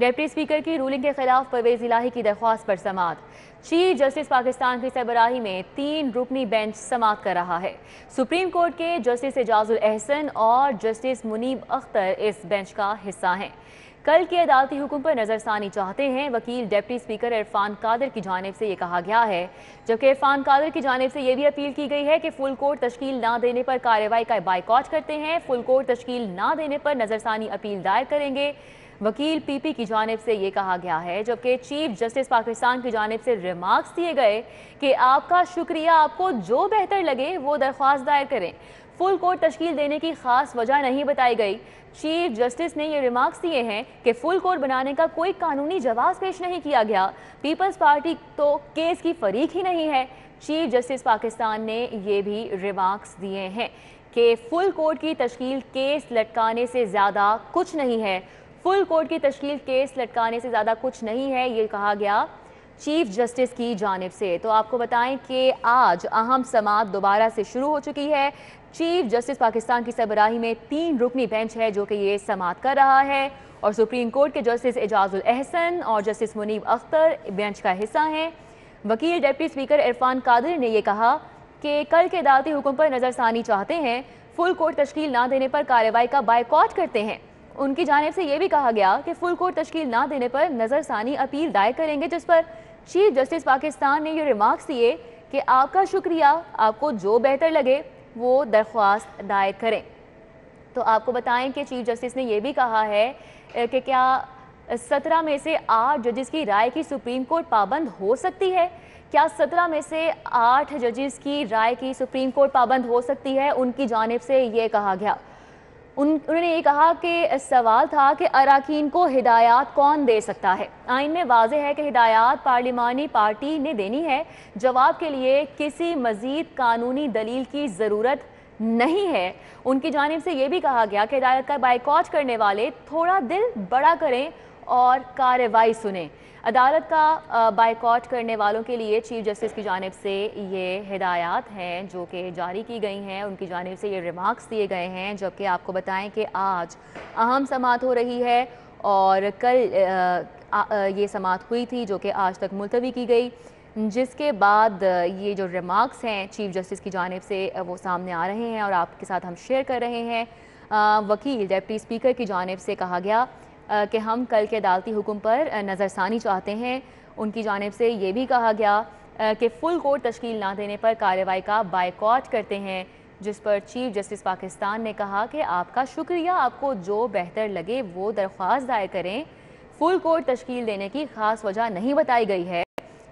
Deputy speaker کی rolling کے خلاف پرویز الہی کی درخواست پر سماعت۔ چیف جسٹس پاکستان کی سربراہی میں 3 رکنی بینچ سماعت کر رہا ہے۔ سپریم کورٹ کے جسٹس اعجاز الاحسن اور جسٹس منیب اختر اس بینچ کا حصہ ہیں۔ کل کے عدالتی حکم پر نظر ثانی چاہتے ہیں وکیل ڈپٹی اسپیکر عرفان قادر کی جانب سے یہ کہا گیا ہے، جبکہ عرفان قادر کی جانب سے یہ بھی اپیل کی گئی ہے کہ فل کورٹ تشکیل نہ دینے پر کارروائی کا بائیکاٹ کرتے ہیں، فل کورٹ تشکیل نہ دینے پر نظر ثانی اپیل دائر کریں گے۔ وکیل پی پی کی جانب سے یہ کہا گیا ہے، جبکہ چیف جسٹس پاکستان کی جانب سے ریمارکس دیے گئے کہ آپ کا شکریہ، آپ کو جو بہتر لگے وہ درخواست دائر کریں۔ فل کورٹ تشکیل دینے کی خاص وجہ نہیں بتائی گئی۔ چیف جسٹس نے یہ ریمارکس دیے ہیں کہ فل کورٹ بنانے کا کوئی قانونی جواز پیش نہیں کیا گیا، پیپلز پارٹی تو کیس کی فریق ہی نہیں ہے۔ چیف جسٹس پاکستان نے یہ بھی ریمارکس دیے ہیں کہ فل کورٹ کی تشکیل کیس لٹکانے سے زیادہ کچھ نہیں ہے، فل کورٹ کی تشکیل کیس لٹکانے سے زیادہ کچھ نہیں ہے، یہ کہا گیا چیف جسٹس کی جانب سے۔ تو آپ کو بتائیں کہ آج اہم سماعت دوبارہ سے شروع ہو چکی ہے۔ چیف جسٹس پاکستان کی سربراہی میں 3 رکنی بینچ ہے جو کہ یہ سماعت کر رہا ہے، اور سپریم کورٹ کے جسٹس اعجاز الاحسن اور جسٹس منیب اختر بینچ کا حصہ ہیں۔ وکیل ڈپٹی اسپیکر عرفان قادر نے یہ کہا کہ کل کے عدالتی حکم پر نظر ثانی چاہتے ہیں، فل کورٹ تشکیل نہ دینے پر کارروائی کا بائیکاٹ کرتے ہیں۔ ان کی جانب سے یہ بھی کہا گیا کہ فل کورٹ تشکیل نہ دینے پر نظر ثانی اپیل دائر کریں گے، جس پر چیف جسٹس پاکستان نے یہ ریمارکس دیے کہ آپ کا شکریہ، آپ کو جو بہتر لگے وہ درخواست دائر کریں۔ تو آپ کو بتائیں کہ چیف جسٹس نے یہ بھی کہا ہے کہ کیا 17 میں سے 8 ججز کی رائے کی سپریم کورٹ پابند ہو سکتی ہے؟ کیا 17 میں سے 8 ججز کی رائے کی سپریم کورٹ پابند ہو سکتی ہے؟ ان کی جانب سے یہ کہا گیا، انہوں نے یہ کہا کہ سوال تھا کہ اراکین کو ہدایات کون دے سکتا ہے؟ آئین میں واضح ہے کہ ہدایات پارلیمانی پارٹی نے دینی ہے۔ جواب کے لیے کسی مزید قانونی دلیل کی ضرورت نہیں ہے۔ ان کی جانب سے یہ بھی کہا گیا کہ ہدایت کا بائیکاٹ کرنے والے تھوڑا دل بڑا کریں اور کارروائی سنیں۔ عدالت کا بائیکاٹ کرنے والوں کے لیے چیف جسٹس کی جانب سے یہ ہدایات ہیں جو کہ جاری کی گئی ہیں، ان کی جانب سے یہ ریمارکس دیے گئے ہیں، جبکہ آپ کو بتائیں کہ آج اہم سماعت ہو رہی ہے اور کل یہ سماعت ہوئی تھی جو کہ آج تک ملتوی کی گئی، جس کے بعد یہ جو ریمارکس ہیں چیف جسٹس کی جانب سے وہ سامنے آ رہے ہیں اور آپ کے ساتھ ہم شیئر کر رہے ہیں۔ وکیل ڈپٹی اسپیکر کی جانب سے کہا گیا کہ ہم کل کے عدالتی حکم پر نظر ثانی چاہتے ہیں۔ ان کی جانب سے یہ بھی کہا گیا کہ فل کورٹ تشکیل نہ دینے پر کارروائی کا بائیکاٹ کرتے ہیں، جس پر چیف جسٹس پاکستان نے کہا کہ آپ کا شکریہ، آپ کو جو بہتر لگے وہ درخواست دائر کریں۔ فل کورٹ تشکیل دینے کی خاص وجہ نہیں بتائی گئی ہے۔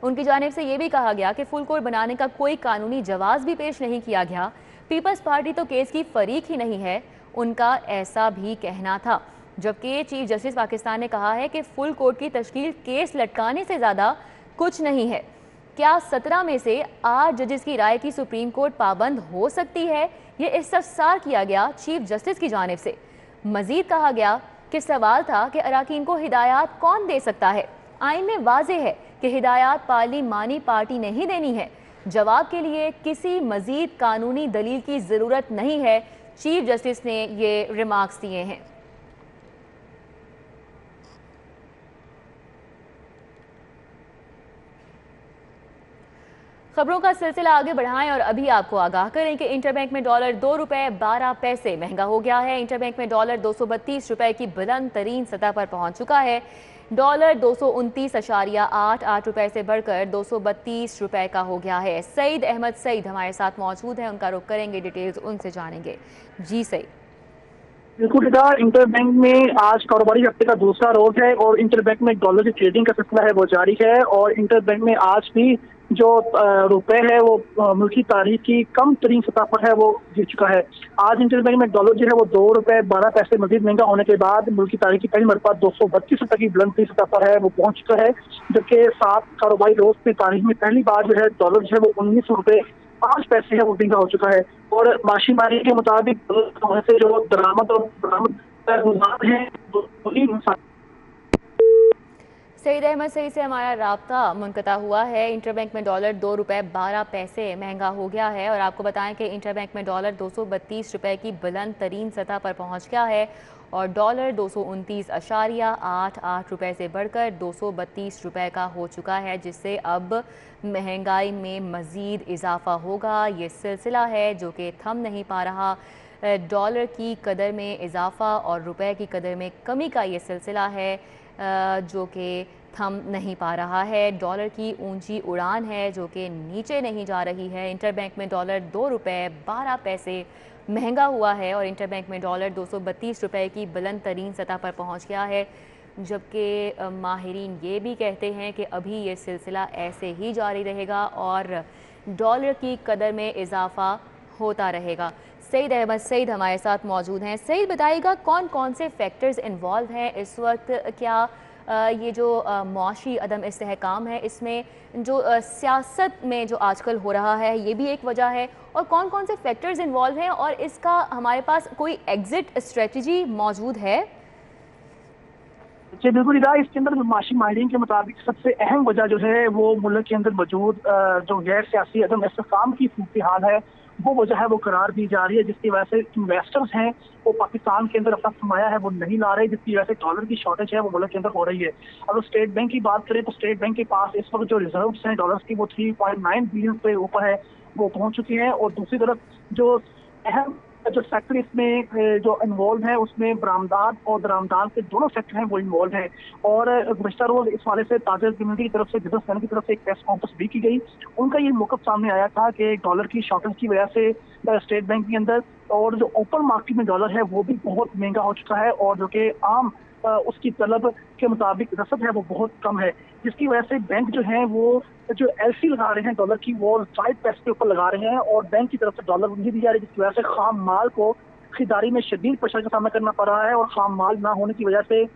ان کی جانب سے یہ بھی کہا گیا کہ فل کورٹ بنانے کا کوئی قانونی جواز بھی پیش نہیں کیا گیا، پیپلز پارٹی تو کیس کی فریق ہی نہیں ہے، ان کا ایسا بھی کہنا تھا۔ جبکہ چیف جسٹس پاکستان نے کہا ہے کہ فل کورٹ کی تشکیل کیس لٹکانے سے زیادہ کچھ نہیں ہے۔ کیا 17 میں سے 8 ججز کی رائے کی سپریم کورٹ پابند ہو سکتی ہے؟ یہ استفسار کیا گیا چیف جسٹس کی جانب سے۔ مزید کہا گیا کہ سوال تھا کہ اراکین کو ہدایات کون دے سکتا ہے؟ آئین میں واضح ہے کہ ہدایات پارلیمانی پارٹی نے ہی دینی ہے۔ جواب کے لیے کسی مزید قانونی دلیل کی ضرورت نہیں ہے، چیف جسٹس نے یہ ریمارکس دیے ہیں۔ خبروں کا سلسلہ آگے بڑھائیں اور ابھی آپ کو آگاہ کریں کہ انٹر بینک میں ڈالر 2 روپے 12 پیسے مہنگا ہو گیا ہے۔ انٹر بینک میں ڈالر 232 روپے کی بلند ترین سطح پر پہنچ چکا ہے۔ ڈالر 229.88 روپے سے بڑھ کر 232 روپے کا ہو گیا ہے۔ سعید احمد سعید ہمارے ساتھ موجود ہیں، ان کا رخ کریں گے، ڈیٹیلز ان سے جانیں گے۔ جی سعید۔ بالکل انٹر بینک میں آج کاروباری ہفتے کا دوسرا روز ہے اور انٹر بینک میں ڈالر کی ٹریڈنگ کا سلسلہ ہے وہ جاری ہے، اور انٹر بینک میں آج بھی جو روپے ہے وہ ملکی تاریخ کی کم ترین سطح پر ہے وہ گر چکا ہے۔ آج انٹر بینک میں ڈالر جو ہے وہ 2 روپے 12 پیسے مزید مہنگا ہونے کے بعد ملکی تاریخ کی پہلی مرتبہ 232 روپے کی بلند ترین سطح پر ہے وہ پہنچ چکا ہے، جبکہ 7 کاروباری روز کی تاریخ میں پہلی بار جو ہے ڈالر جو ہے وہ 19 روپے 5 پیسے ہے وہ مہنگا ہو چکا ہے، اور معاشی ماہرین کے مطابق ہونے سے جو درآمد اور برآمد ہیں سعید احمد سعید سے ہمارا رابطہ منقطع ہوا ہے۔ انٹر بینک میں ڈالر 2 روپے 12 پیسے مہنگا ہو گیا ہے، اور آپ کو بتائیں کہ انٹر بینک میں ڈالر 232 روپے کی بلند ترین سطح پر پہنچ گیا ہے، और डॉलर 229.88 रुपए से बढ़कर 232 रुपए का हो चुका है, जिससे अब महंगाई में मज़ीद इजाफा होगा। ये सिलसिला है जो कि थम नहीं पा रहा। डॉलर की कदर में इजाफा और रुपए की कदर में कमी का ये सिलसिला है जो कि थम नहीं पा रहा है। डॉलर की ऊंची उड़ान है जो कि नीचे नहीं जा रही है। इंटरबैंक में डॉलर 2 रुपये 12 पैसे महंगा हुआ है और इंटरबैंक में डॉलर 232 रुपये की बुलंद तरीन सतह पर पहुंच गया है, जबकि माहिरीन ये भी कहते हैं कि अभी ये सिलसिला ऐसे ही जारी रहेगा और डॉलर की कदर में इजाफा होता रहेगा। सईद अहमद सईद हमारे साथ मौजूद हैं। सईद, बताइएगा कौन कौन से फैक्टर्स इन्वॉल्व हैं इस वक्त? क्या ये जो मुआशी अदम इस्तेहकाम है, इसमें जो सियासत में जो आजकल हो रहा है, ये भी एक वजह है, और कौन कौन से फैक्टर्स इन्वॉल्व हैं और इसका हमारे पास कोई एग्जिट स्ट्रेटजी मौजूद है? जी बिल्कुल इदा, इसके अंदर माशी माहिरीन के मुताबिक सबसे अहम वजह जो है वो मुल्क के अंदर मौजूद जो गैर सियासी अदम इस्तेहकाम की सूरत हाल है वो वजह है, वो करार दी जा रही है, जिसकी वजह से इन्वेस्टर्स हैं वो पाकिस्तान के अंदर अपना सरमाया है वो नहीं ला रहे, जिसकी वजह से डॉलर की शॉर्टेज है वो मुल्क के अंदर हो रही है। अगर स्टेट बैंक की बात करें तो स्टेट बैंक के पास इस वक्त जो रिजर्व्स हैं डॉलर्स की वो 3.9 बिलियन से ऊपर है, वो पहुंच चुकी हैं। और दूसरी तरफ जो अहम जो सेक्टर इसमें जो इन्वॉल्व है उसमें बरामदात और दरामदात के दोनों सेक्टर हैं वो इन्वॉल्व है। और गुज़श्ता रोज इस वाले से ताजर कम्युनिटी की तरफ से बिजनेसमैन की तरफ से एक प्रेस कॉन्फ्रेंस भी की गई। उनका ये मौक़िफ़ सामने आया था कि डॉलर की शॉर्टेज की वजह से स्टेट बैंक के अंदर और जो ओपन मार्केट में डॉलर है वो भी बहुत महंगा हो चुका है और जो कि आम उसकी तलब के मुताबिक रसद है वो बहुत कम है, जिसकी वजह से बैंक जो है वो जो एलसी लगा रहे हैं डॉलर की वो साइड पैसे के ऊपर लगा रहे हैं और बैंक की तरफ से डॉलर नहीं दी जा रही, जिसकी वजह से खाम माल को खरीदारी में शदीद प्रेशर का सामना करना पड़ रहा है। और खाम माल ना होने की वजह से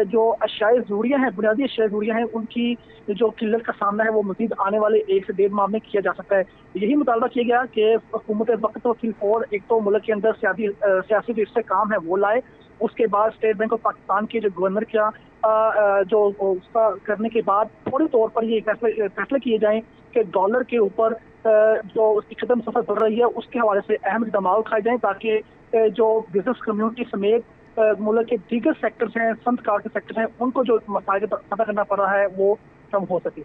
जो अशाए ज़रूरियाँ हैं, बुनियादी अशाए ज़रूरियाँ हैं, उनकी जो किल्लत का सामना है वो मज़ीद आने वाले 1 से 1.5 माह में किया जा सकता है। यही मुतालबा किया गया कि हुकूमत वक्त और फिलफौर एक तो मुल्क के अंदर सियासी जो इससे काम है वो लाए, उसके बाद स्टेट बैंक ऑफ पाकिस्तान के जो गवर्नर का जो उसका करने के बाद फौरी तौर पर ये फैसले किए जाएं कि डॉलर के ऊपर जो उसकी खत्म सफर बढ़ रही है उसके हवाले से अहम इक़दाम उठाए जाएं ताकि जो बिजनेस कम्युनिटी समेत मुल्क के दीगर सेक्टर्स हैं, संतकार के सेक्टर हैं, उनको जो मसाइल का सामना करना पड़ रहा है वो कम हो सके।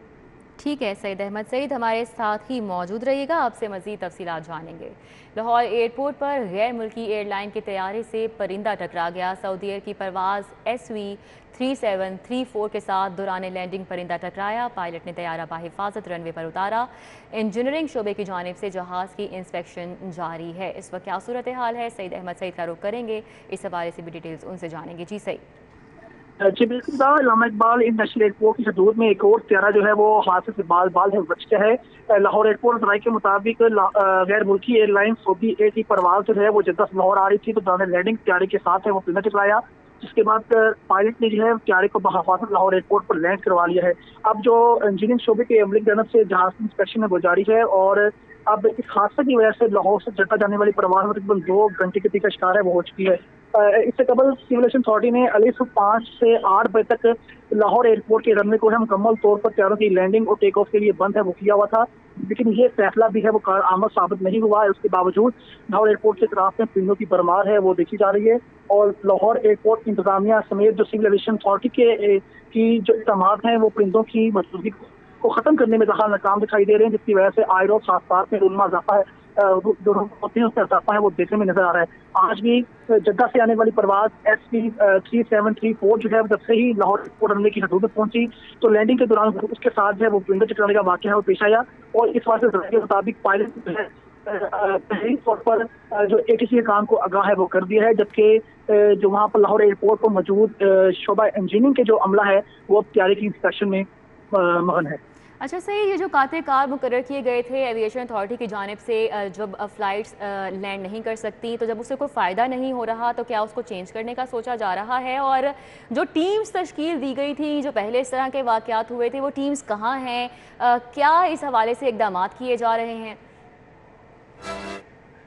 ठीक है सईद अहमद सईद, हमारे साथ ही मौजूद रहिएगा, आपसे मज़ीद तफसीलात जानेंगे। लाहौर एयरपोर्ट पर गैर मुल्की एयरलाइन के तैयारे से परिंदा टकरा गया। सऊदी एयर की परवाज़ SV3734 के साथ दौरान लैंडिंग परिंदा टकराया। पायलट ने तैयारा बाहिफाजत रनवे पर उतारा। इंजीनियरिंग शोबे की जानिब से जहाज़ की इंस्पेक्शन जारी है। इस वक्त क्या सूरत हाल है, सईद अहमद सईद का रुख करेंगे, इस हवाले से भी डिटेल्स उनसे जानेंगे। जी सईद। जी बिल्कुल, इलामा इकबाल इंटरनेशनल एयरपोर्ट की हदूद में एक और त्यारा जो है वो हादसे से बाल है बच गया है। लाहौर एयरपोर्ट राय के मुताबिक गैर मुल्की एयरलाइन सऊदी एयर की परवाज जो है वो जद्दा से लाहौर आ रही थी, तो दौरान लैंडिंग त्यारे के साथ है वो परिंदा टकराया, जिसके बाद पायलट ने जो है त्यारे को बहिफाजत लाहौर एयरपोर्ट पर लैंड करवा लिया है। अब जो इंजीनियरिंग शोबे के अमले की जानब से जहाज की इंस्पेक्शन है वो जारी है और अब इस हादसे की वजह से लाहौर से जद्दा जाने वाली परवाज तकरीबन 2 घंटे के का शिकार है वो हो चुकी है। इससे कबल सिविल एविएशन अथॉरिटी ने अली 5 से 8 बजे तक लाहौर एयरपोर्ट के रनवे को है मुकम्मल तौर पर त्यारों की लैंडिंग और टेक ऑफ के लिए बंद है वो किया हुआ था, लेकिन ये फैसला भी है वो कारआमद साबित नहीं हुआ है। उसके बावजूद लाहौर एयरपोर्ट के अतराफ में परिंदों की भरमार है वो देखी जा रही है और लाहौर एयरपोर्ट इंतजामिया समेत जो सिविल एविएशन अथॉरिटी की जो इक़दाम हैं वो परिंदों की मौजूदगी को खत्म करने में नाकाम दिखाई दे रहे हैं, जिसकी वजह से आए रोज खास में रूनमा इजाफा है जो होते हैं उसका इजाफा है वो देखने में नजर आ रहा है। आज भी जद्दा से आने वाली परवाज SV3734 जो है जब से ही लाहौर एयरपोर्ट रनवे की हदूद में पहुंची तो लैंडिंग के दौरान उसके साथ जो है वो परिंदा टकराने का वाकया है वो पेश आया और इस बात के मुताबिक पायलट जो है पहली तौर पर जो ATC के काम को आगाह है वो कर दिया है, जबकि जो वहाँ पर लाहौर एयरपोर्ट पर मौजूद शोबा इंजीनियरिंग के जो अमला है वो अब तैयारी की इंस्पेक्शन में मगन है। अच्छा सही, ये जो काते कार मुकर्रर किए गए थे एविएशन अथॉरिटी की जानिब से जब फ़्लाइट्स लैंड नहीं कर सकती तो जब उससे कोई फ़ायदा नहीं हो रहा तो क्या उसको चेंज करने का सोचा जा रहा है? और जो टीम्स तश्कील दी गई थी जो पहले इस तरह के वाक़यात हुए थे वो टीम्स कहाँ हैं? क्या इस हवाले से इक़दाम किए जा रहे हैं?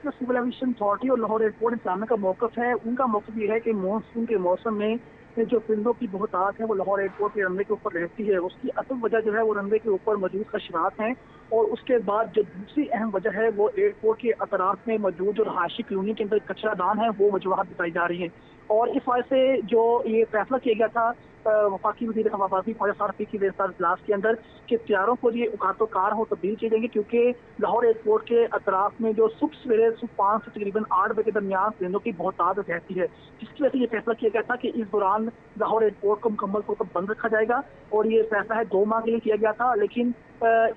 सिविल एविएशन अथॉरिटी और लाहौर एयरपोर्ट इंतजामिया का मौक़िफ़ है, उनका मौक़िफ़ ये है कि मानसून के मौसम में जो परिंदों की बहुतात है वो लाहौर एयरपोर्ट के रनवे के ऊपर रहती है। उसकी असल वजह जो है वो रनवे के ऊपर मौजूद खदशात हैं और उसके बाद जो दूसरी अहम वजह है वो एयरपोर्ट के अतराफ में मौजूद जो रहायशी कॉलोनी के अंदर कचरा दान है वो वजूहत बताई जा रही है। और इस वजह से जो ये फैसला किया गया था वफाकी वज़ीर हवाबाजी ख्वाजा साद रफ़ीक़ के इजलास के अंदर कि तैयारों को ये औकातो कार हो तब्दील किए जाएंगे, क्योंकि लाहौर एयरपोर्ट के अतराफ में जो सुबह सवेरे 5 से तकरीबन 8 बजे के दरमियान परिंदों की बहुतायत रहती है, जिसकी वजह से ये फैसला किया गया था कि इस दौरान लाहौर एयरपोर्ट को मुकम्मल तौर पर बंद रखा जाएगा। और ये फैसला है 2 माह के लिए किया गया था, लेकिन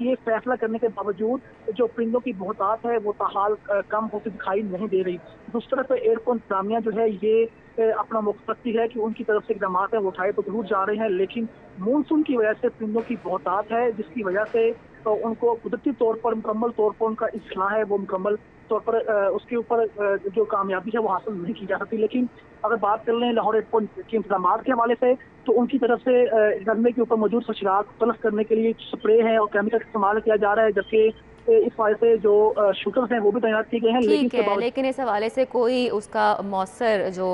ये फैसला करने के बावजूद जो परिंदों की बहुतायत है वो ताहाल कम होती दिखाई नहीं दे रही। दूसरी तरफ एयरपोर्ट इंतजामिया जो है ये अपना मौक़िफ़ रखती है कि उनकी तरफ से इक़दाम है वो उठाए तो जरूर जा रहे हैं, लेकिन मानसून की वजह से परिंदों की बहुतायत है, जिसकी वजह से उनको कुदरती तौर पर मुकम्मल तौर पर उनका इस्लाह है वो मुकम्मल तौर पर उसके ऊपर जो कामयाबी है वो हासिल नहीं की जा सकती। लेकिन अगर बात कर लें लाहौर एयरपोर्ट के इंतजाम के हवाले से, तो उनकी तरफ से रनवे के ऊपर मौजूद खदशात तलफ करने के लिए स्प्रे है और केमिकल का इस्तेमाल किया जा रहा है, जबकि इस वजह से जो शूटर्स हैं वो भी तैनात किए गए हैं। लेकिन इस हवाले से कोई उसका मौसर जो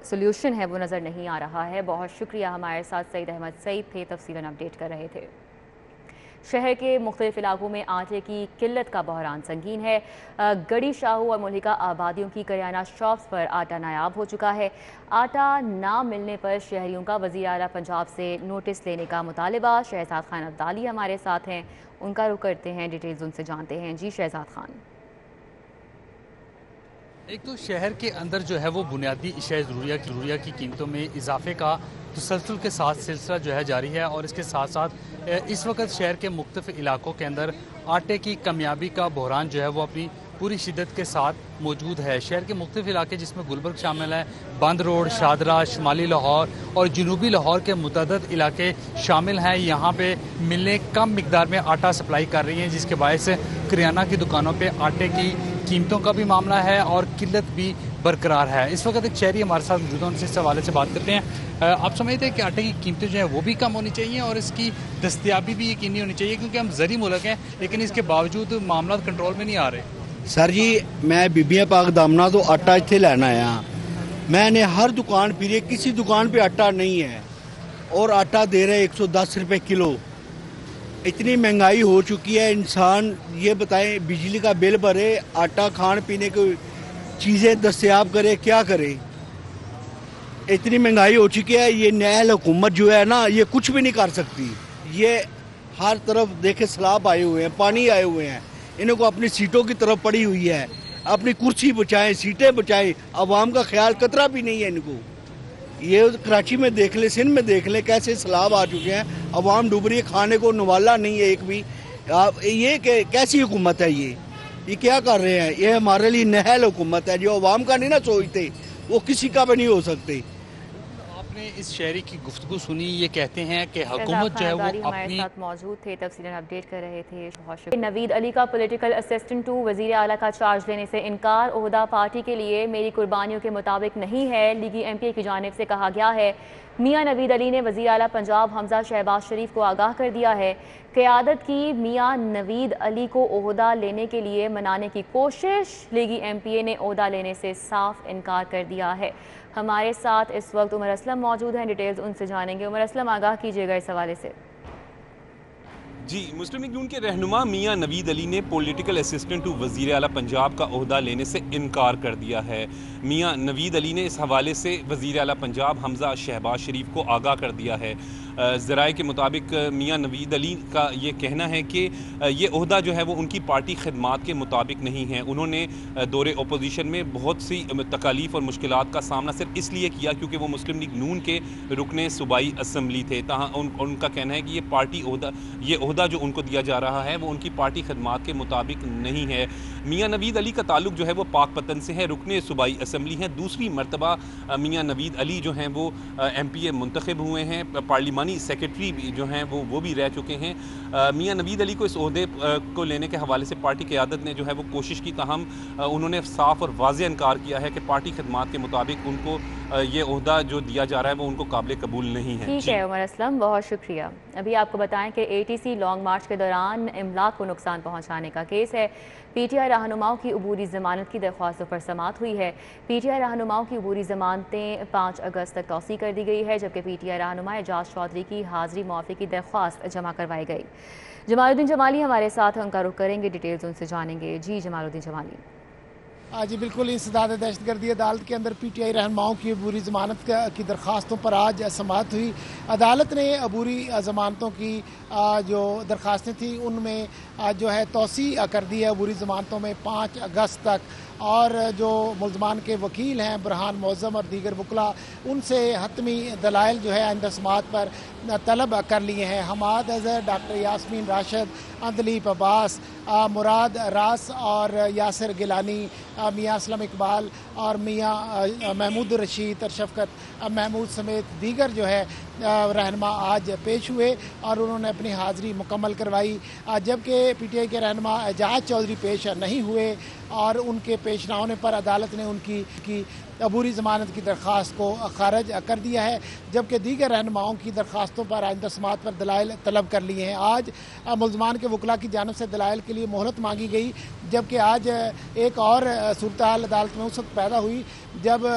सोल्यूशन है वो नज़र नहीं आ रहा है। बहुत शुक्रिया, हमारे साथ सईद अहमद सईद थे, तफसीलन अपडेट कर रहे थे। शहर के मुख्तलिफ इलाकों में आटे की किल्लत का बहरान संगीन है। गड़ी शाहू और मुल्हिका आबादियों की करियाना शॉप्स पर आटा नायाब हो चुका है। आटा ना मिलने पर शहरियों का वज़ीर आला पंजाब से नोटिस लेने का मुतालबा। शहजाद खान अब्दाली हमारे साथ हैं, उनका रुख करते हैं, डिटेल्स उनसे जानते हैं। जी शहजाद खान। एक तो शहर के अंदर जो है वो बुनियादी अशिया ज़रूरिया की कीमतों में इजाफे का तसलसल के साथ सिलसिला जो है जारी है, और इसके साथ साथ इस वक्त शहर के मुख्तलिफ इलाकों के अंदर आटे की कमियाबी का बहरान जो है वो अपनी पूरी शिद्दत के साथ मौजूद है। शहर के मुख्तलिफ इलाके जिसमें गुलबर्ग शामिल है, बंद रोड, शादरा, शुमाली लाहौर और जनूबी लाहौर के मुतअद्दिद इलाके शामिल हैं। यहाँ पे मिलें कम मिकदार में आटा सप्लाई कर रही हैं, जिसके बायस करियाना की दुकानों पे आटे की कीमतों का भी मामला है और किल्लत भी बरकरार है। इस वक्त एक शहरी हमारे साथ मौजूद हैं, उनसे इस हवाले से बात करते हैं। आप समझते हैं कि आटे की कीमतें जो है वो भी कम होनी चाहिए और इसकी दस्तियाबी भी यकीनी होनी चाहिए, क्योंकि हम ज़री मुल्क हैं लेकिन इसके बावजूद मामला कंट्रोल में नहीं आ रहे। सर जी, मैं बीबियां पाक दामना तो आटा इत्थे लैन आया। मैंने हर दुकान फिरी, किसी दुकान पे आटा नहीं है और आटा दे रहे 110 रुपये किलो। इतनी महंगाई हो चुकी है, इंसान ये बताएं बिजली का बिल भरे, आटा खान पीने की चीज़ें दस्तयाब करे, क्या करे। इतनी महंगाई हो चुकी है, ये नया हुकूमत जो है ना ये कुछ भी नहीं कर सकती। ये हर तरफ देखे सैलाब आए हुए हैं, पानी आए हुए हैं, इनको अपनी सीटों की तरफ पड़ी हुई है। अपनी कुर्सी बचाएं, सीटें बचाएं, आवाम का ख्याल कतरा भी नहीं है इनको। ये कराची में देख ले, सिंध में देख ले, कैसे सैलाब आ चुके हैं, आवाम डूब रही है, खाने को नवाला नहीं है एक भी। ये कैसी हुकूमत है ये क्या कर रहे हैं? ये हमारे लिए नहल हुकूमत है, जो आवाम का नहीं ना सोचते वो किसी का भी नहीं हो सकते। आपने इस शहरी की गुफ्तगू सुनी, ये कहते हैं कि हुकूमत जो है वो हमारे साथ मौजूद थे, तफसीलन अपडेट कर रहे थे। बहुत शुक्रिया। नवीद अली का पॉलिटिकल असिस्टेंट टू वज़ीर आला का चार्ज लेने से इनकार। ओहदा पार्टी के लिए मेरी कुर्बानियों के मुताबिक नहीं है, लीगी MP की जानिब से कहा गया है। मियाँ नवीद अली ने वज़ीर आला पंजाब हमजा शहबाज शरीफ को आगाह कर दिया है। क़यादत की मियाँ नवीद अली को ओहदा लेने के लिए मनाने की कोशिश, लीगी MPA ने ओहदा लेने से साफ इनकार कर दिया है। हमारे साथ इस वक्त उमर असलम मौजूद हैं, डिटेल्स उनसे जानेंगे। उमर असलम, आगाह कीजिएगा इस हवाले से। जी, मुस्लिम लीग नून के रहनुमा मियाँ नवीद अली ने पॉलिटिकल असिस्टेंट टू वज़ीर आला पंजाब का ओहदा लेने से इनकार कर दिया है। मियाँ नवीद अली ने इस हवाले से वज़ीर आला पंजाब हमजा शहबाज शरीफ को आगाह कर दिया है। ज़राए के मुताबिक मियाँ नवीद अली का ये कहना है कि ये ओहदा जो है वो उनकी पार्टी खिदमात के मुताबिक नहीं है। उन्होंने दौरे अपोजिशन में बहुत सी तकालीफ और मुश्किलात का सामना सिर्फ इसलिए किया क्योंकि वो मुस्लिम लीग नून के रुकने सूबाई असम्बली थे। तहाँ उनका कहना है कि ये पार्टी ओहदा जो उनको दिया जा रहा है वो उनकी पार्टी खिदमात के मुताबिक नहीं है। मियाँ नवीद अली का ताल्लुक जो है वो पाक पतन से है, रुकने सूबाई असम्बली हैं। दूसरी मरतबा मियाँ नवीद अली जो हैं वो MPA मुंतखब हुए हैं, पार्लिमानी सेक्रेटरी जो हैं वो भी रह चुके हैं। मियाँ नवीद अली को इस ओहदे को लेने के हवाले से पार्टी क़यादत ने जो है वो कोशिश की, ताहम उन्होंने साफ और वाज़ेह इनकार किया है कि पार्टी खिदमात के मुताबिक उनको ये ओहदा जो दिया जा रहा है वो उनको काबिल कबूल नहीं है। ठीक है उमर असलम, बहुत शुक्रिया। अभी आपको बताएं कि ATC लॉन्ग मार्च के दौरान इमलाक को नुकसान पहुँचाने का केस है। PTI रहनुमाओं की अबूरी ज़मानत की दरख्वास्तों पर समाअत हुई है। PTI रहनुमाओं की अबूरी ज़मानतें 5 अगस्त तक तौसी कर दी गई है, जबकि PTI रहनुमा एजाज चौधरी की हाज़री मुआफ़ी की दरख्वास्त जमा करवाई गई। जमालुद्दीन जमाली हमारे साथ, उनका रुख करेंगे, डिटेल्स उनसे जानेंगे। जी जमालुद्दीन जमाली। जी बिल्कुल, इंसदाद दहशतगर्दी अदालत के अंदर PTI रहनुमाओं की अबूरी ज़मानत की दरख्वास्तों पर आज समाअत हुई। अदालत ने अबूरी ज़मानतों की जो दरख्वास्तें थी उनमें जो है तोसी कर दी है अबूरी ज़मानतों में 5 अगस्त तक, और जो मुल्ज़मान के वकील हैं बुरहान मौज़म और दीगर वकला, उनसे हतमी दलाइल जो है आइंदा समाअत पर तलब कर लिए हैं। हमाद अज़हर, डॉक्टर यास्मीन राशिद, अंदलीप अब्बास, मुराद रास और यासिर गिलानी, मियाँ असलम इकबाल और मियाँ महमूद रशीद और शफकत महमूद समेत दीगर जो है रहनुमा आज पेश हुए और उन्होंने अपनी हाज़िरी मुकम्मल करवाई, जबकि PTI के रहनुमा एजाज चौधरी पेश नहीं हुए और उनके पेश न होने पर अदालत ने उनकी अबूरी ज़मानत की दरख्वास्त को खारिज कर दिया है, जबकि दीगर रहनुमाओं की दरख्वास्तों पर आइंदा समाअत पर दलाइल तलब कर लिए हैं। आज मुल्ज़मान के वकला की जानिब से दलाइल के लिए मोहलत मांगी गई, जबकि आज एक और सूरत हाल अदालत में उस वक्त पैदा हुई जब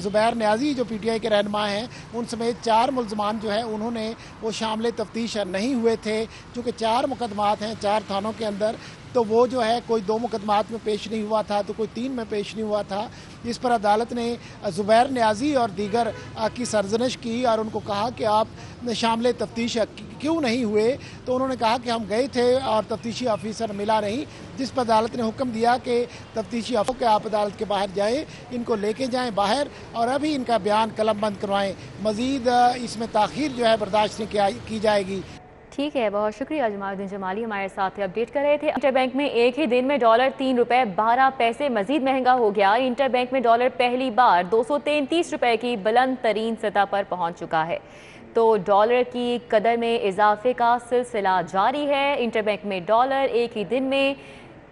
ज़ुबैर न्याजी जो PTI के रहनुमा हैं उन समेत 4 मुल्ज़मान जो है उन्होंने वो शामिल तफ्तीश नहीं हुए थे। चूँकि 4 मुकदमात हैं 4 थानों के अंदर, तो वो जो है कोई 2 मुकदमात में पेश नहीं हुआ था तो कोई 3 में पेश नहीं हुआ था। इस पर अदालत ने ज़ुबैर न्याजी और दीगर की सरजनिश की और उनको कहा कि आप शामिल तफ्तीश क्यों नहीं हुए, तो उन्होंने कहा कि हम गए थे और तफ्तीशी ऑफिसर मिला नहीं, जिस पर अदालत ने हुक्म दिया कि तफ्तीशी ऑफिसर के आप अदालत के बाहर जाएँ, इनको लेके जाएँ बाहर और अभी इनका बयान कलमबंद करवाएँ, मज़ीद इसमें ताख़ीर जो है बर्दाश्त नहीं की जाएगी। ठीक है, बहुत शुक्रिया जमालुद्दीन जमाली हमारे साथ अपडेट कर रहे थे। इंटरबैंक में एक ही दिन में डॉलर 3 रुपये 12 पैसे मजीद महंगा हो गया। इंटरबैंक में डॉलर पहली बार 233 रुपये की बुलंद तरीन सतह पर पहुंच चुका है, तो डॉलर की कदर में इजाफे का सिलसिला जारी है। इंटरबैंक में डॉलर एक ही दिन में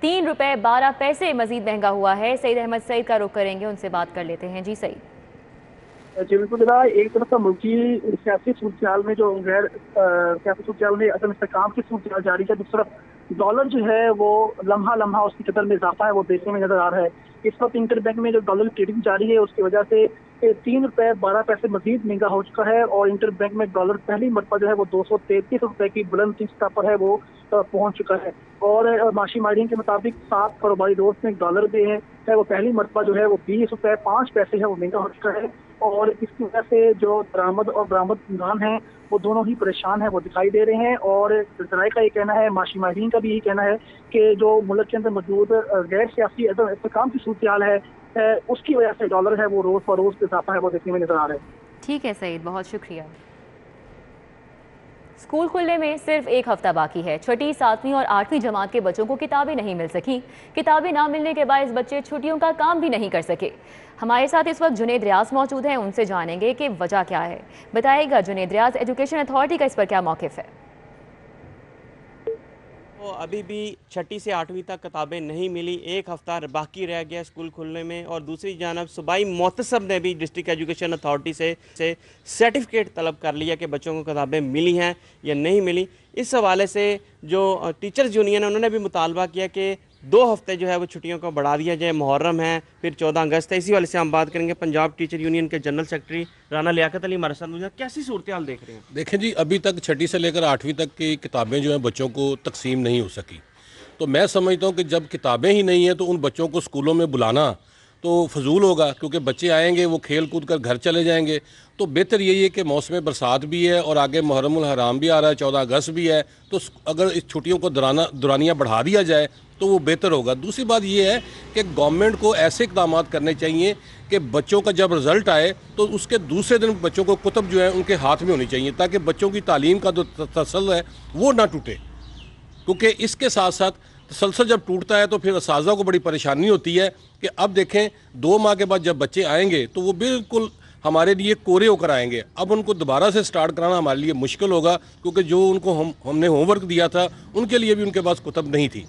3 रुपये 12 पैसे मजीद महंगा हुआ है। सईद अहमद सईद का रुख करेंगे, उनसे बात कर लेते हैं। जी सईद। जी बिल्कुल, एक तरफ मुल्की सियासी सूरत में जो गैर सियासी सूरत में अदम इस्तेकाम की सूरत जारी है, दूसरी तरफ डॉलर जो है वो लम्हा लम्हा उसकी कदर में इजाफा है वो देखने में नजर आ रहा है। इस वक्त इंटरबैंक में जो डॉलर की ट्रेडिंग जारी है उसकी वजह से 3 रुपये 12 पैसे मजीद महंगा हो चुका है और इंटरबैंक में डॉलर पहली मरतबा जो है वो 233 रुपये की बुलंद सतह पर है वो पहुंच चुका है। और माशी माहिरीन के मुताबिक 7 कारोबारी रोज में डॉलर भी है वो पहली मरतबा जो है वो 20 रुपये 5 पैसे है वो महंगा हो चुका है और इसकी वजह से जो दरामद और बरामदगान हैं वो दोनों ही परेशान हैं वो दिखाई दे रहे हैं। और जराए का ये कहना है, माशी माहिरीन का भी यही कहना है कि जो मुल्क के अंदर मौजूद गैर सियासी अदम इस्तेकाम की सूरत हाल है उसकी वजह से डॉलर है वो रोज फरोज के इजाफा है वो देखने में नजर आ रहा है। ठीक है सईद, बहुत शुक्रिया। स्कूल खुलने में सिर्फ एक हफ्ता बाकी है। 6वीं, 7वीं और 8वीं जमात के बच्चों को किताबें नहीं मिल सकी। किताबें ना मिलने के बायस बच्चे छुट्टियों का काम भी नहीं कर सके। हमारे साथ इस वक्त जुनेद रियाज मौजूद हैं, उनसे जानेंगे कि वजह क्या है। बताइएगा जुनेद रियाज, एजुकेशन अथॉरिटी का इस पर क्या मौक़िफ़ है? तो अभी भी 6वीं से 8वीं तक किताबें नहीं मिली, एक हफ़्ता बाकी रह गया स्कूल खुलने में। और दूसरी जानब सूबाई मोहतसब ने भी डिस्ट्रिक्ट एजुकेशन अथॉरिटी से सर्टिफिकेट तलब कर लिया कि बच्चों को किताबें मिली हैं या नहीं मिली। इस हवाले से जो टीचर्स यूनियन है उन्होंने भी मुतालबा किया कि 2 हफ्ते जो है वो छुट्टियों को बढ़ा दिया जाए। मुहर्रम है, फिर 14 अगस्त है। इसी वाले से हम बात करेंगे पंजाब टीचर यूनियन के जनरल सेक्रेटरी राना लियाकत अली हमारे साथ। कैसी सूरत हाल देख रहे हैं? देखें जी, अभी तक 6वीं से लेकर 8वीं तक की किताबें जो हैं बच्चों को तकसीम नहीं हो सकी। तो मैं समझता हूँ कि जब किताबें ही नहीं हैं तो उन बच्चों को स्कूलों में बुलाना तो फजूल होगा, क्योंकि बच्चे आएंगे वो खेल कूद कर घर चले जाएंगे। तो बेहतर यही है कि मौसम बरसात भी है और आगे मुहर्रमुल हराम भी आ रहा है, 14 अगस्त भी है, तो अगर इस छुट्टियों को दुरानियाँ बढ़ा दिया जाए तो वो बेहतर होगा। दूसरी बात ये है कि गवर्नमेंट को ऐसे इक़दाम करने चाहिए कि बच्चों का जब रिज़ल्ट आए तो उसके दूसरे दिन बच्चों को कुतब जो है उनके हाथ में होनी चाहिए, ताकि बच्चों की तालीम का जो तसल्सल है वो ना टूटे। क्योंकि इसके साथ साथ तसलसल जब टूटता है तो फिर असातिज़ा को बड़ी परेशानी होती है कि अब देखें 2 माह के बाद जब बच्चे आएंगे तो वो बिल्कुल हमारे लिए कोरे होकर आएंगे। अब उनको दोबारा से स्टार्ट कराना हमारे लिए मुश्किल होगा, क्योंकि जो उनको हमने होमवर्क दिया था उनके लिए भी उनके पास कुतब नहीं थी।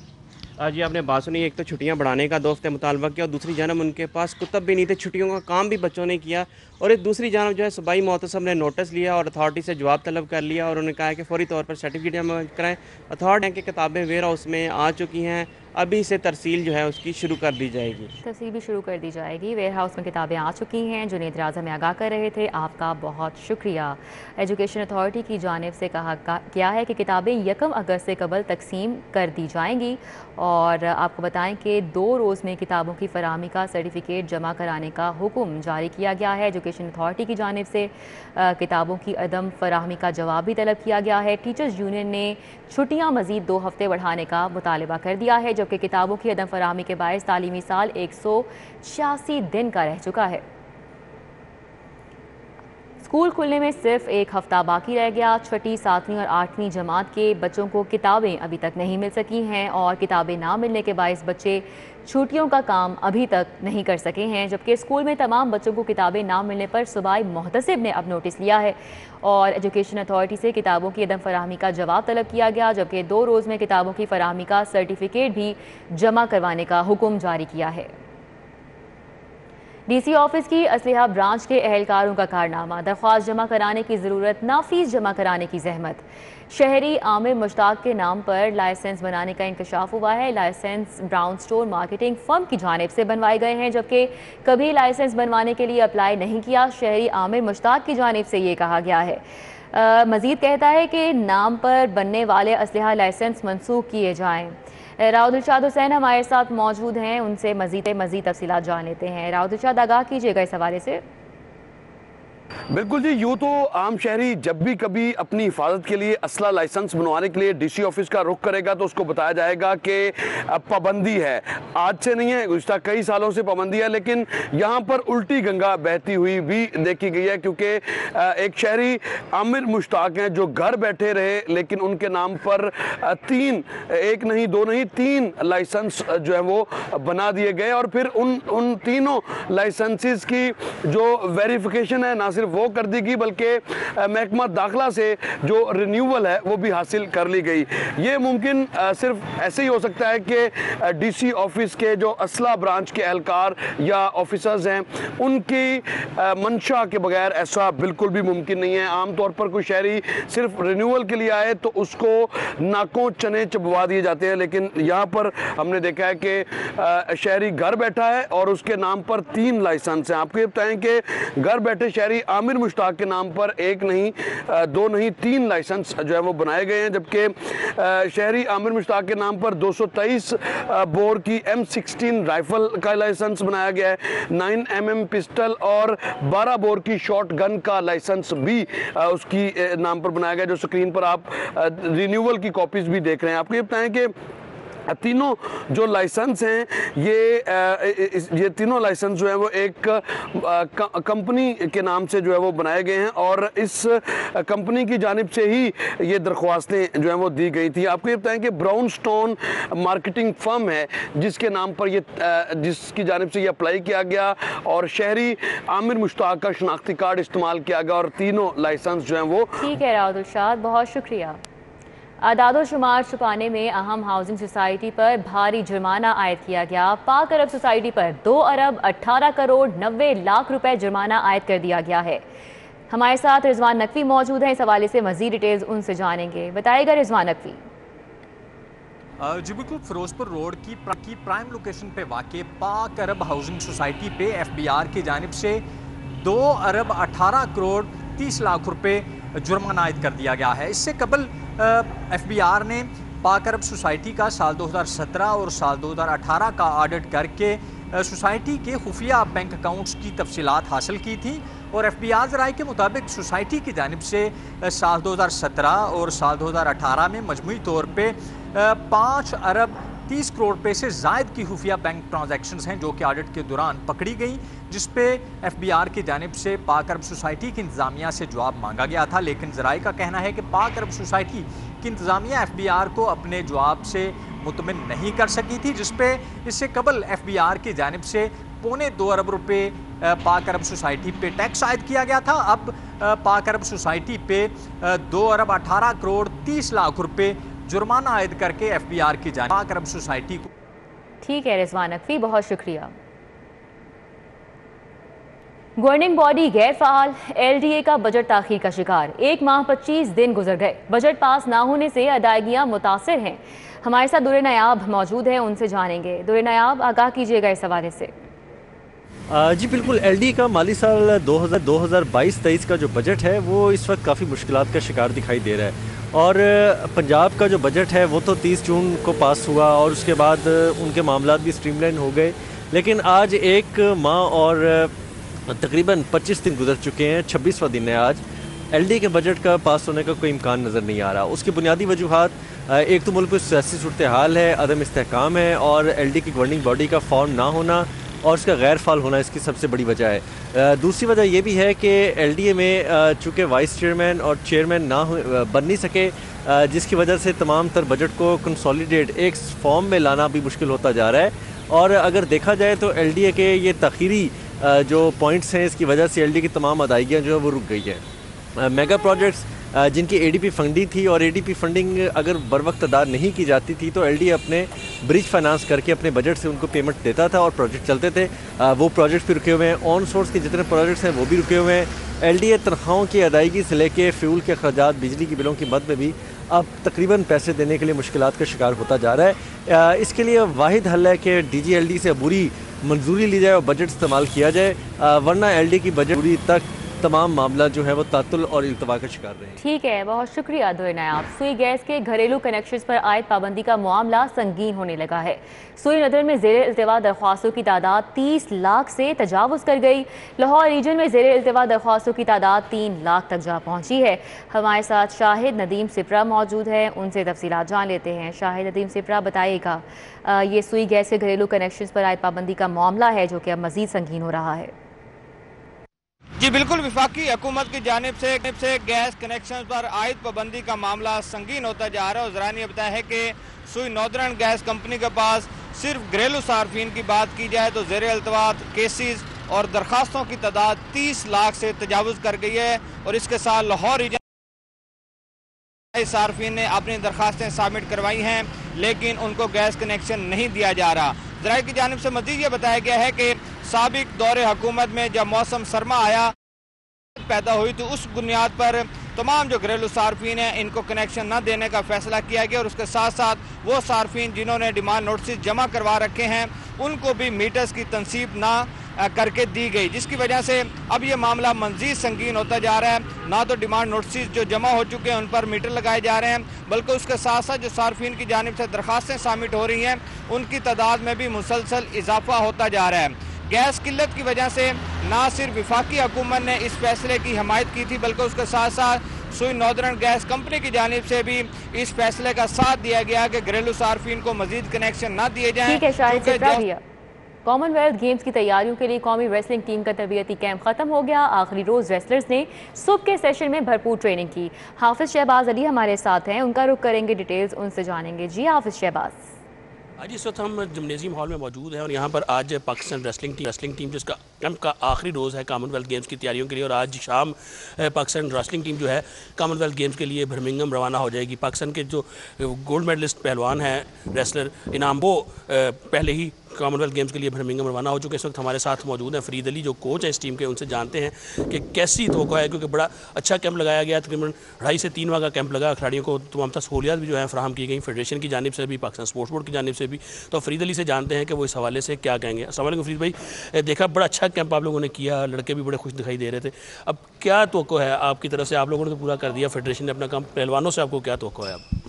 जी आपने बात सुनी, एक तो छुट्टियां बढ़ाने का 2 हफ्ते मुतालबा किया और दूसरी जानब उनके पास कुतब भी नहीं थे, छुट्टियों का काम भी बच्चों ने किया। और एक दूसरी जानब जो है सूबाई मोहतसब ने नोटिस लिया और अथॉरिटी से जवाब तलब कर लिया और उन्होंने कहा है कि फौरी तौर पर सर्टिफिकेट जमा कराएँ। अथॉरिटी की किताबें वेयर हाउस में आ चुकी हैं, अभी से तरसील जो है उसकी शुरू कर दी जाएगी। तस्वीर भी शुरू कर दी जाएगी। वेयर हाउस में किताबें आ चुकी हैं। जुनेद राजा में आगाह कर रहे थे, आपका बहुत शुक्रिया। एजुकेशन अथॉरिटी की जानिब से कहा गया है कि किताबें 1 अगस्त से कबल तकसीम कर दी जाएंगी। और आपको बताएं कि 2 रोज़ में किताबों की फराहमी का सर्टिफिकेट जमा कराने का हुक्म जारी किया गया है। एजुकेशन अथॉरिटी की जानिब से किताबों की अदम फराहमी का जवाब भी तलब किया गया है। टीचर्स यूनियन ने छुट्टियाँ मज़ीद 2 हफ्ते बढ़ाने का मुतालबा कर दिया है, जबकि किताबों की अदम फराहमी के बायस तालीमी साल 186 दिन का रह चुका है। स्कूल खुलने में सिर्फ 1 हफ्ता बाकी रह गया। 6ठी, 7वीं और 8वीं जमात के बच्चों को किताबें अभी तक नहीं मिल सकी हैं और किताबें ना मिलने के बायस बच्चे छुट्टियों का काम अभी तक नहीं कर सके हैं, जबकि स्कूल में तमाम बच्चों को किताबें ना मिलने पर सूबाई मुहतसिब ने अब नोटिस लिया है और एजुकेशन अथॉरिटी से किताबों की अदम फराहमी का जवाब तलब किया गया, जबकि 2 रोज़ में किताबों की फराहमी का सर्टिफिकेट भी जमा करवाने का हुक्म जारी किया है। DC ऑफिस की असलहा ब्रांच के एहलकारों का कारनामा, दरख्वास्त जमा कराने की ज़रूरत, ना फीस जमा कराने की जहमत। शहरी आमिर मुश्ताक के नाम पर लाइसेंस बनाने का इंकशाफ हुआ है। License brown store marketing firm की जानिब से बनवाए गए हैं, जबकि कभी लाइसेंस बनवाने के लिए अप्लाई नहीं किया। शहरी आमिर मुश्ताक की जानिब से ये कहा गया है। मज़ीद कहता है कि नाम पर बनने वाले असलहा लाइसेंस मनसूख किए जाएँ। राव दिलशाद हुसैन हमारे साथ मौजूद हैं, उनसे मज़ीद तफसीलात जान लेते हैं। राव दिलशाद, आगाह कीजिएगा इस हवाले से। बिल्कुल जी, यूँ तो आम शहरी जब भी कभी अपनी हिफाजत के लिए असला लाइसेंस बनवाने के लिए DC ऑफिस का रुख करेगा तो उसको बताया जाएगा कि पाबंदी है। आज से नहीं है, गुज़श्ता कई सालों से पाबंदी है, लेकिन यहाँ पर उल्टी गंगा बहती हुई भी देखी गई है, क्योंकि एक शहरी आमिर मुश्ताक हैं जो घर बैठे रहे, लेकिन उनके नाम पर 1 नहीं 2 नहीं 3 लाइसेंस जो है वो बना दिए गए और फिर उन तीनों लाइसेंसेस की जो वेरिफिकेशन है ना सिर्फ वो कर दी गई, बल्कि महकमा दाखिला से जो रिन्यूअल है वो भी हासिल कर ली गई। ये मुमकिन सिर्फ ऐसे ही हो सकता है कि DC ऑफिस के जो असला ब्रांच के एहलकार या ऑफिसर्स हैं उनकी मंशा के बगैर ऐसा बिल्कुल भी मुमकिन नहीं है। आमतौर पर कोई शहरी सिर्फ रिन्यूअल के लिए आए तो उसको नाकों चने चबवा दिए जाते हैं, लेकिन यहाँ पर हमने देखा है कि शहरी घर बैठा है और उसके नाम पर 3 लाइसेंस हैं। आपको ये बताएं कि घर बैठे शहरी आमिर मुश्ताक के नाम पर 1 नहीं 2 नहीं 3 लाइसेंस जो है वो बनाए गए हैं, जबकि शहरी आमिर मुश्ताक के नाम पर 223 बोर की M16 राइफल का लाइसेंस बनाया गया है, 9mm पिस्टल और 12 बोर की शॉट गन का लाइसेंस भी उसकी नाम पर बनाया गया, जो स्क्रीन पर आप रिन्यूअल की कॉपीज भी देख रहे हैं। आपको ये बताएं कि तीनों जो लाइसेंस हैं ये तीनों लाइसेंस जो है वो एक कंपनी के नाम से जो है वो बनाए गए हैं और इस कंपनी की जानिब से ही ये दरख्वास्तें जो है वो दी गई थी। आपको ये बताएं कि ब्राउन स्टोन मार्केटिंग फर्म है जिसके नाम पर ये जिसकी जानिब से ये अप्लाई किया गया और शहरी आमिर मुश्ताक का शनाख्ती कार्ड इस्तेमाल किया गया और तीनों लाइसेंस जो हैं वो। ठीक है राव दिलशाद, बहुत शुक्रिया। आदादो शुमार छुपाने में अहम हाउसिंग सोसाइटी पर भारी जुर्माना आयद किया गया। पाक अरब सोसाइटी पर 2 अरब 18 करोड़ 90 लाख रुपए जुर्माना आयद कर दिया गया है। हमारे साथ रिजवान नकवी मौजूद हैं, इस हवाले से मजीद डिटेल्स उनसे जानेंगे। बताइएगा रिजवान नकवी। जी बिल्कुल, फिरोजपुर रोड की प्राइम लोकेशन पे वाक़ पाक अरब हाउसिंग सोसाइटी पे FBR की जानिब से 2 अरब 18 करोड़ 30 लाख रुपए जुर्माना आयद कर दिया गया है। इससे कबल FBR ने पाक अरब सोसाइटी का साल 2017 और साल 2018 का ऑडिट करके सोसाइटी के खुफिया बैंक अकाउंट्स की तफसीलात हासिल की थी और FBR ज़राए के मुताबिक सोसाइटी की जानिब से साल 2017 और साल 2018 में मजमूई तौर पे 5 अरब 30 करोड़ रुपये से ज़ायद की खुफिया बैंक ट्रांजैक्शंस हैं जो कि ऑडिट के दौरान पकड़ी गई, जिस पे FBR की जानिब से पाक अरब सोसाइटी की इंतज़ामिया से जवाब मांगा गया था, लेकिन ज़राए का कहना है कि पाक अरब सोसाइटी की इंतज़ामिया FBR को अपने जवाब से मुतमिन नहीं कर सकी थी, जिस पे इससे कबल FBR की जानिब से 2.25 अरब रुपये पाक अरब सोसाइटी पे टैक्स आयद किया गया था। अब पाक अरब सोसाइटी पे 2 अरब 18 करोड़ 30 लाख रुपये जुर्माना आयद करके FBR की जानिब पाक अरब सोसाइटी को। ठीक है रिजवान नकवी, बहुत शुक्रिया। गवर्निंग बॉडी गैर फाल, LDA का बजट ताखीर का शिकार। 1 माह 25 दिन गुजर गए, बजट पास ना होने से अदायगियां मुतासिर हैं। हमारे साथ दुर्र नायाब मौजूद हैं, उनसे जानेंगे। दुर्र नायाब, आगाह कीजिएगा इस हवाले से। जी बिल्कुल, LDA का माली साल 2022-23 का जो बजट है वो इस वक्त काफ़ी मुश्किलात का शिकार दिखाई दे रहा है। और पंजाब का जो बजट है वो तो 30 जून को पास हुआ और उसके बाद उनके मामलात भी स्ट्रीमलाइन हो गए, लेकिन आज 1 माह और तकरीबन 25 दिन गुजर चुके हैं, 26वां दिन है आज। LDA के बजट का पास होने का कोई इम्कान नज़र नहीं आ रहा। उसकी बुनियादी वजूहात एक तो मुल्क में सियासी सूरत हाल है, अदम इस्तेहकाम है, और LDA की गवर्निंग बॉडी का फॉर्म ना होना और उसका गैर फाल होना इसकी सबसे बड़ी वजह है। दूसरी वजह यह भी है कि LDA में चूँकि वाइस चेयरमैन और चेयरमैन बन नहीं सके, जिसकी वजह से तमाम तर बजट को कंसोलिडेट एक फॉर्म में लाना भी मुश्किल होता जा रहा है। और अगर देखा जाए तो LDA के ये तखीरी जो पॉइंट्स हैं, इसकी वजह से LDA की तमाम अदायगियाँ जो है वो रुक गई है। मेगा प्रोजेक्ट्स जिनकी ADP फंडिंग थी, और ADP फंडिंग अगर बर वक्त अदा नहीं की जाती थी तो LDA अपने ब्रिज फाइनेंस करके अपने बजट से उनको पेमेंट देता था और प्रोजेक्ट चलते थे। वो प्रोजेक्ट्स भी रुके हुए हैं। ऑन सोर्स के जितने प्रोजेक्ट्स हैं वो भी रुके हुए हैं। LDA तनख्वाहों की अदायगी से लेके फ्यूल के अखराजात, बिजली की बिलों की मद में भी अब तकरीबन पैसे देने के लिए मुश्किलात का शिकार होता जा रहा है। इसके लिए वाहिद हल है कि DG LD से अबूरी मंजूरी ली जाए और बजट इस्तेमाल किया जाए, वरना LDA की बजट पूरी तक तमाम मामला जो है वो तातुल और इल्तवा का शिकार रहे। ठीक है, बहुत शुक्रिया दुर्र नायाब। सुई गैस के घरेलू कनेक्शंस पर आयद पाबंदी का मामला संगीन होने लगा है। सुई नदर में ज़ेरे इल्तवा दरख्वास्तों की तादाद 30 लाख से तजावुज़ कर गई। लाहौर रीजन में ज़ेरे इल्तवा दरख्वास्तों की तादाद 3 लाख तक जा पहुँची है। हमारे साथ शाहिद नदीम सिपरा मौजूद है, उनसे तफसीलात जान लेते हैं। शाहिद नदीम सिपरा, बताइएगा ये सुई गैस के घरेलू कनेक्शंस पर आयद पाबंदी का मामला है जो कि अब मज़ीद संगीन हो रहा है। जी बिल्कुल, वफाकी हुकूमत की जानिब से गैस कनेक्शन पर आयद पाबंदी का मामला संगीन होता जा रहा है। और ज़रानी ने बताया है कि सुई नॉर्दर्न गैस कंपनी के पास सिर्फ घरेलू सार्फिन की बात की जाए तो ज़ेरे इल्तवात केसेस और दरखास्तों की तादाद 30 लाख से तजावुज़ कर गई है। और इसके साथ लाहौर रीजन सार्फिन ने अपनी दरखास्तें सबमिट करवाई हैं, लेकिन उनको गैस कनेक्शन नहीं दिया जा रहा। ज़राए की जानिब से मज़ीद ये बताया गया है कि साबिक दौरे हुकूमत में जब मौसम सरमा आया पैदा हुई तो उस बुनियाद पर तमाम जो घरेलू सार्फिन हैं इनको कनेक्शन न देने का फैसला किया गया। और उसके साथ साथ वो सार्फिन जिन्होंने डिमांड नोटिस जमा करवा रखे हैं उनको भी मीटर्स की तनसीब ना करके दी गई, जिसकी वजह से अब ये मामला मज़ीद संगीन होता जा रहा है। ना तो डिमांड नोटिस जो जमा हो चुके हैं उन पर मीटर लगाए जा रहे हैं, बल्कि उसके साथ साथ जो सार्फिन की जानिब से दरखास्तें सबमिट हो रही हैं उनकी तादाद में भी मुसलसल इजाफा होता जा रहा है। गैस किल्लत की वजह से ना सिर्फ वफाकी हुकूमत ने इस फैसले की हमायत की थी, बल्कि उसके साथ साथ सुई नॉर्दर्न गैस कंपनी की जानिब से भी इस फैसले का साथ दिया गया कि घरेलू सार्फिन को मजीद कनेक्शन न दिए जाएं। कॉमनवेल्थ गेम्स की तैयारियों के लिए कौमी रेसलिंग टीम का तरबियती कैंप खत्म हो गया। आखिरी रोज रेसलर्स ने सुबह के सेशन में भरपूर ट्रेनिंग की। हाफिज शहबाज अली हमारे साथ हैं, उनका रुख करेंगे, डिटेल्स उनसे जानेंगे। जी हाफिज शहबाज। आज इस वक्त हम जिम्नेजियम हॉल में मौजूद हैं और यहाँ पर आज पाकिस्तान रेसलिंग टीम जिसका कैंप का आखिरी रोज़ है कॉमनवेल्थ गेम्स की तैयारियों के लिए, और आज शाम पाकिस्तान रेसलिंग टीम जो है कॉमनवेल्थ गेम्स के लिए बर्मिंघम रवाना हो जाएगी। पाकिस्तान के जो गोल्ड मेडलिस्ट पहलवान हैं रेसलर इनाम, वो पहले ही कॉमनवेल्थ गेम्स के लिए बर्मिंघम रवाना हो चुके हैं। इस वक्त हमारे साथ मौजूद हैं फरीद अली जो कोच हैं इस टीम के, उनसे जानते हैं कि कैसी तवक्को है, क्योंकि बड़ा अच्छा कैंप लगाया गया, तकरीबन 2.5 से 3 माह का कैंप लगा। खिलाड़ियों को तमाम सहूलियात भी जो है फराहम की गई फेडरेशन की जानिब से भी, पाकिस्तान स्पोर्ट्स बोर्ड की जानिब से भी। तो फरीद अली से जानते हैं कि वो इस हवाले से क्या कहेंगे। अस्सलाम वालेकुम फरीद भाई, देखा बड़ा अच्छा कैंप आप लोगों ने किया, लड़के भी बड़े खुश दिखाई दे रहे थे, अब क्या तवक्को है आपकी तरफ से? आप लोगों ने तो पूरा कर दिया, फेडरेशन ने अपना काम, पहलवानों से आपको क्या तवक्को है? अब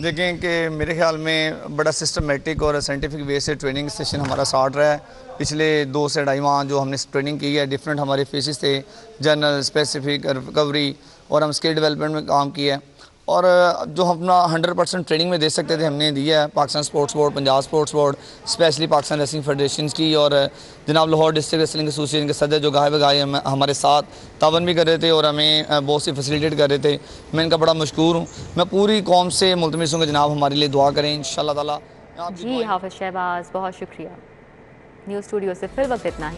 देखें कि मेरे ख्याल में बड़ा सिस्टमेटिक और साइंटिफिक वे से ट्रेनिंग सेशन हमारा स्टार्ट रहा है। पिछले 2 से 2.5 माह जो हमने ट्रेनिंग की है, डिफरेंट हमारे फेसेस थे, जनरल, स्पेसिफिक, रिकवरी, और हम स्किल डेवलपमेंट में काम किया है। और जो हम अपना 100% ट्रेनिंग में दे सकते थे हमने दिया है। Pakistan sports board, Punjab sports board, specially Pakistan wrestling federation की, और जनाब लाहौर डिस्ट्रिक्ट रेसलिंग एसोसिएशन के सदस्य जो गाय बगाए हमारे साथ तावन भी कर रहे थे और हमें बहुत सी फैसिलिटेट कर रहे थे। मैं इनका बड़ा मशकूर हूँ। मैं पूरी कौम से मुल्तमिस हूँ कि जनाब हमारे लिए दुआ करें इंशाअल्लाह ताला। जी हाफिज शहबाज, बहुत शुक्रिया। न्यूज़ स्टूडियो से फिर वक्त इतना ही।